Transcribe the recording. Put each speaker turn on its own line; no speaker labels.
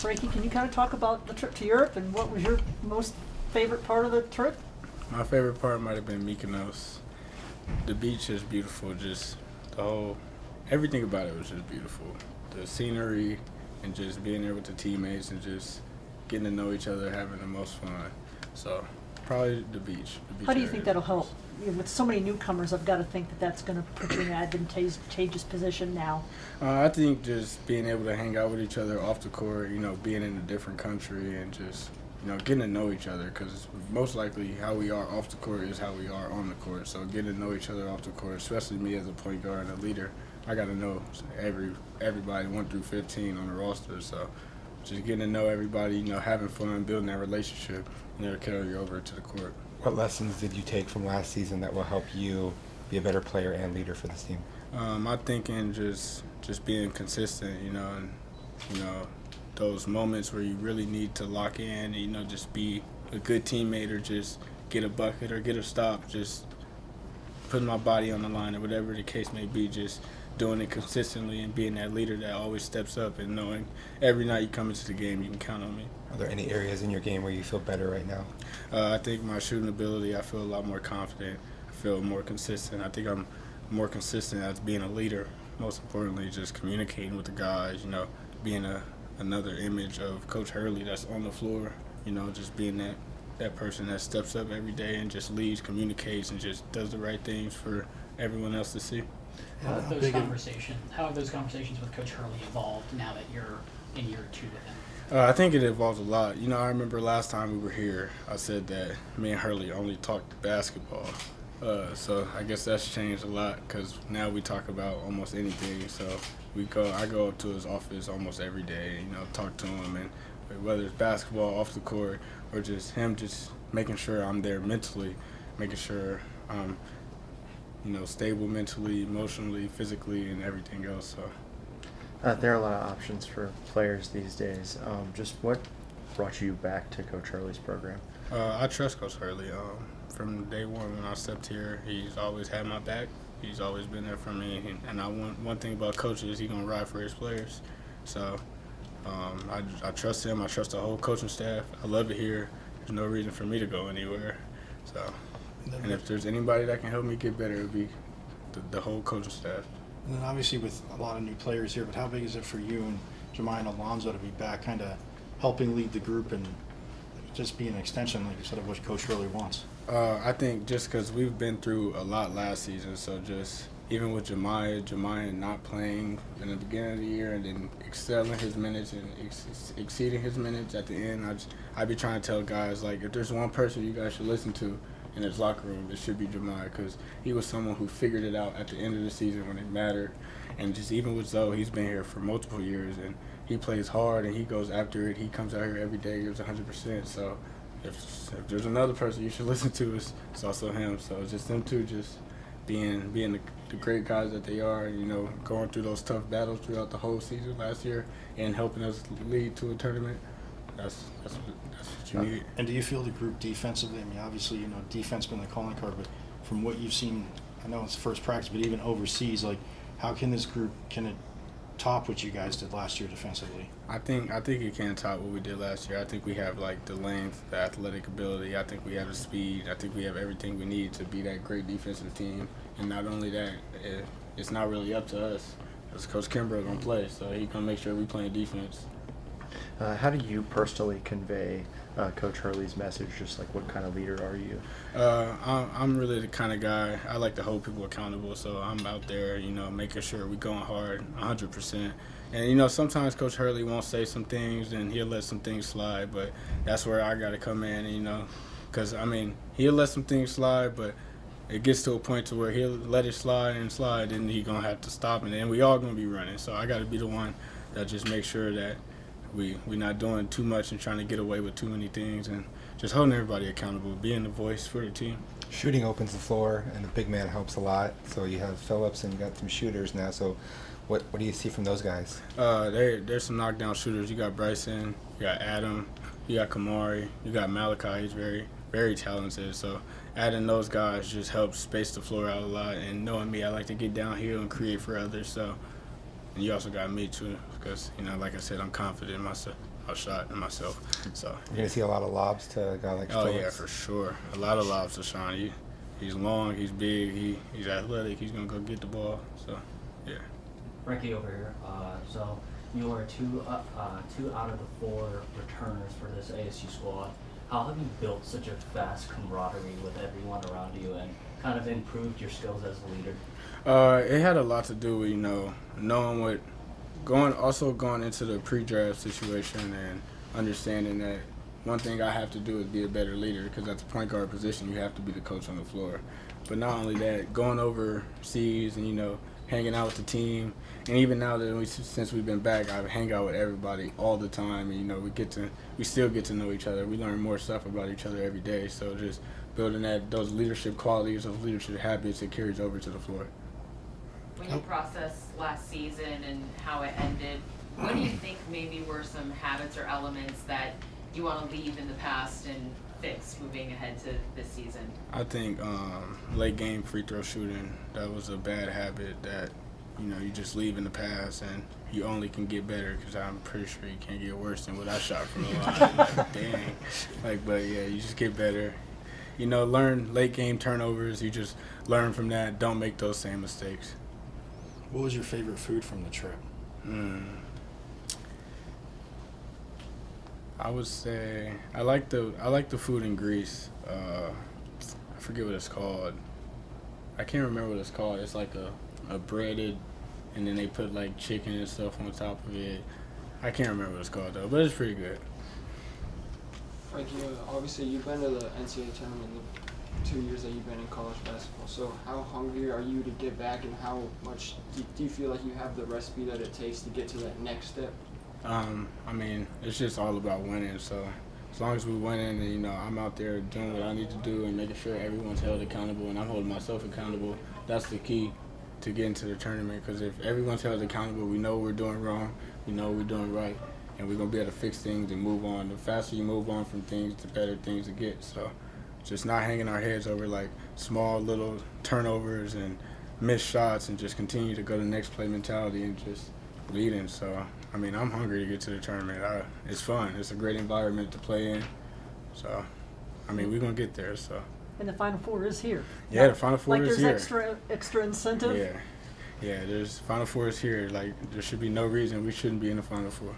Frankie, can you kind of talk about the trip to Europe and what was your most favorite part of the trip?
My favorite part might have been Mykonos. The beach is beautiful, just everything about it was just beautiful. The scenery and just being there with the teammates and just getting to know each other, having the most fun. So probably the beach.
How do you think that'll help? With so many newcomers, I've got to think that that's going to put you in an advantageous position now.
I think just being able to hang out with each other off the court, being in a different country and just, getting to know each other, because most likely how we are off the court is how we are on the court. So getting to know each other off the court, especially me as a point guard and a leader, I got to know everybody 1 through 15 on the roster. So just getting to know everybody, having fun, building that relationship, and it'll carry over to the court.
What lessons did you take from last season that will help you be a better player and leader for this team?
I think in just being consistent, and those moments where you really need to lock in, and, just be a good teammate or just get a bucket or get a stop, just putting my body on the line or whatever the case may be, just doing it consistently and being that leader that always steps up and knowing every night you come into the game you can count on me.
Are there any areas in your game where you feel better right now?
I think my shooting ability, I feel a lot more confident. I feel more consistent. I think I'm more consistent as being a leader. Most importantly, just communicating with the guys, being another image of Coach Hurley that's on the floor, just being that person that steps up every day and just leads, communicates, and just does the right things for everyone else to see.
How have those conversations with Coach Hurley evolved now that you're in year 2 with him?
I think it evolves a lot. I remember last time we were here, I said that me and Hurley only talked basketball. So I guess that's changed a lot because now we talk about almost anything. So I go up to his office almost every day, talk to him, and whether it's basketball, off the court, or just him just making sure I'm there mentally, making sure I'm stable mentally, emotionally, physically, and everything else. So.
There are a lot of options for players these days. Just what brought you back to Coach Hurley's program?
I trust Coach Hurley. From day one when I stepped here, he's always had my back. He's always been there for me. And one thing about Coach is he's going to ride for his players. So I trust him. I trust the whole coaching staff. I love it here. There's no reason for me to go anywhere. So, and if there's anybody that can help me get better, it would be the whole coaching staff.
And then obviously with a lot of new players here, but how big is it for you and Jemiah and Alonzo to be back kind of helping lead the group and just be an extension, like you said, of what Coach Hurley wants?
I think just because we've been through a lot last season, so just even with Jemiah not playing in the beginning of the year and then excelling his minutes and exceeding his minutes at the end, I be trying to tell guys, like, if there's one person you guys should listen to in his locker room, it should be Jemiah, because he was someone who figured it out at the end of the season when it mattered. And just even with Zoe, he's been here for multiple years, and he plays hard and he goes after it. He comes out here every day, gives 100%. So if there's another person you should listen to, it's also him. So it's just them two just being the great guys that they are, going through those tough battles throughout the whole season last year and helping us lead to a tournament. That's what you need.
And do you feel the group defensively? I mean, obviously, defense been the calling card, but from what you've seen, I know it's first practice, but even overseas, like, how can this group, can it top what you guys did last year defensively?
I think it can top what we did last year. I think we have, like, the length, the athletic ability. I think we have the speed. I think we have everything we need to be that great defensive team. And not only that, it's not really up to us. Because Coach Kimbrough going to play, so he's going to make sure we playing defense.
How do you personally convey Coach Hurley's message? Just like, what kind of leader are you?
I'm really the kind of guy, I like to hold people accountable, so I'm out there, making sure we're going hard 100%. And, sometimes Coach Hurley won't say some things and he'll let some things slide, but that's where I got to come in, because, he'll let some things slide, but it gets to a point to where he'll let it slide, and he's going to have to stop, and then we all going to be running. So I got to be the one that just makes sure that we're not doing too much and trying to get away with too many things, and just holding everybody accountable, being the voice for the team.
Shooting opens the floor, and the big man helps a lot. So you have Phillips and you got some shooters now. So what do you see from those guys?
There's some knockdown shooters. You got Bryson, you got Adam, you got Kamari, you got Malachi. He's very, very talented. So adding those guys just helps space the floor out a lot. And knowing me, I like to get downhill and create for others. So, And you also got me too, because like I said, I'm confident in myself. I shot in myself. So.
You're gonna see a lot of lobs to a guy like
Oh
Phillips.
yeah, for sure. A lot of lobs to Sean. He's long. He's big. He's athletic. He's gonna go get the ball. So, yeah.
Frankie over here. So you are two out of the 4 returners for this ASU squad. How have you built such a fast camaraderie with everyone around you and kind of improved your skills as a leader?
It had a lot to do with knowing what going into the pre-draft situation and understanding that one thing I have to do is be a better leader, because at the point guard position you have to be the coach on the floor. But not only that, going overseas and hanging out with the team, and even now that since we've been back, I hang out with everybody all the time, and we still get to know each other. We learn more stuff about each other every day. So just building those leadership qualities, those leadership habits, it carries over to the floor.
When you process last season and how it ended, what do you think maybe were some habits or elements that you want to leave in the past and fix moving ahead to this season?
I think late game free throw shooting, that was a bad habit that you just leave in the past, and you only can get better, because I'm pretty sure you can't get worse than what I shot from the line. Dang. But yeah, you just get better. Learn late game turnovers. You just learn from that. Don't make those same mistakes.
What was your favorite food from the trip?
I would say I like the food in Greece. I forget what it's called. I can't remember what it's called. It's like a breaded, and then they put like chicken and stuff on top of it. I can't remember what it's called though, but it's pretty good.
Frankie, obviously you've been to the NCAA tournament in the 2 years that you've been in college basketball. So how hungry are you to get back, and how much do you feel like you have the recipe that it takes to get to that next step?
I mean, it's just all about winning. So as long as we winning, and I'm out there doing what I need to do and making sure everyone's held accountable, and I'm holding myself accountable, that's the key to getting to the tournament. Because if everyone's held accountable, we know what we're doing wrong, we know what we're doing right, and we're gonna be able to fix things and move on. The faster you move on from things, the better things to get. So just not hanging our heads over like small little turnovers and missed shots, and just continue to go to the next play mentality and just leading. So I mean, I'm hungry to get to the tournament. It's fun. It's a great environment to play in. So I mean, we're gonna get there. So.
And the Final Four is here.
Yeah, the Final Four is here.
Like there's extra incentive.
Yeah, there's Final Four is here. Like there should be no reason we shouldn't be in the Final Four.